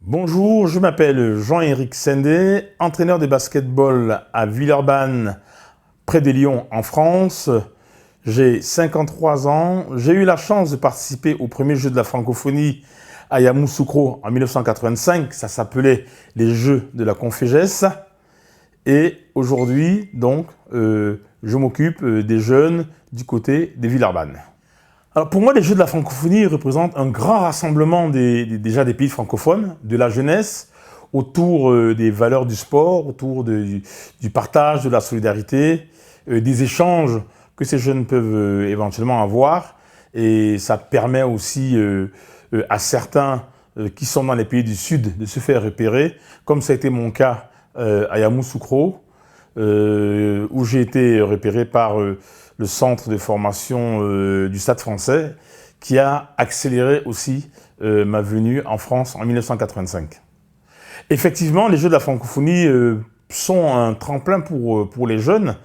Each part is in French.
Bonjour, je m'appelle Jean-Éric Sendé, entraîneur de basketball à Villeurbanne, près de Lyon, en France. J'ai 53 ans. J'ai eu la chance de participer aux premiers Jeux de la francophonie à Yamoussoukro en 1985. Ça s'appelait les Jeux de la Confégesse. Et aujourd'hui, donc, je m'occupe des jeunes du côté de Villeurbanne. Alors pour moi, les Jeux de la francophonie représentent un grand rassemblement déjà des pays francophones, de la jeunesse, autour des valeurs du sport, autour du partage, de la solidarité, des échanges que ces jeunes peuvent éventuellement avoir. Et ça permet aussi à certains qui sont dans les pays du Sud de se faire repérer, comme ça a été mon cas à Yamoussoukro, où j'ai été repéré par le centre de formation du Stade français, qui a accéléré aussi ma venue en France en 1985. Effectivement, les Jeux de la francophonie sont un tremplin pour les jeunes,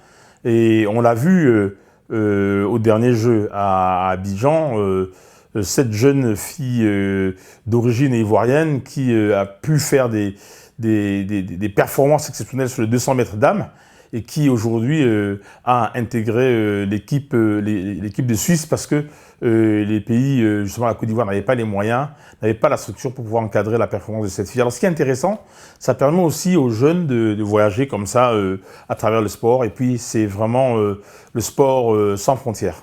et on l'a vu au dernier jeu à Abidjan, cette jeune fille d'origine ivoirienne qui a pu faire des performances exceptionnelles sur les 200 mètres dames, et qui aujourd'hui a intégré l'équipe de Suisse parce que les pays, justement la Côte d'Ivoire, n'avaient pas les moyens, n'avaient pas la structure pour pouvoir encadrer la performance de cette fille. Alors ce qui est intéressant, ça permet aussi aux jeunes de voyager comme ça à travers le sport, et puis c'est vraiment le sport sans frontières.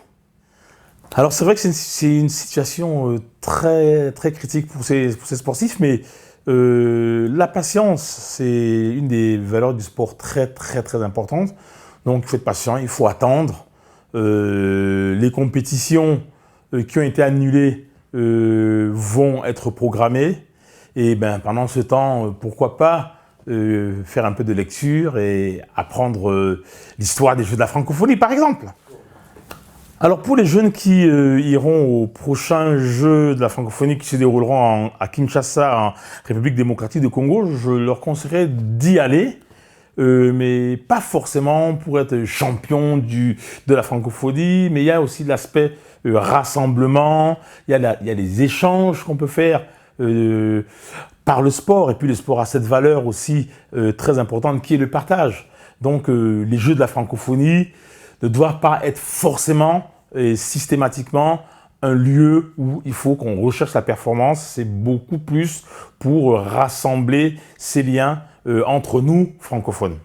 Alors c'est vrai que c'est une situation très critique pour ces sportifs, mais la patience, c'est une des valeurs du sport très importante. Donc il faut être patient, il faut attendre. Les compétitions qui ont été annulées vont être programmées. Et ben, pendant ce temps, pourquoi pas faire un peu de lecture et apprendre l'histoire des Jeux de la francophonie, par exemple. Alors pour les jeunes qui iront aux prochains Jeux de la francophonie qui se dérouleront à Kinshasa, en République démocratique du Congo, je leur conseillerais d'y aller, mais pas forcément pour être champion de la francophonie, mais il y a aussi l'aspect rassemblement, il y a les échanges qu'on peut faire par le sport, et puis le sport a cette valeur aussi très importante qui est le partage. Donc les Jeux de la francophonie ne doivent pas être forcément et systématiquement un lieu où il faut qu'on recherche la performance. C'est beaucoup plus pour rassembler ces liens entre nous, francophones.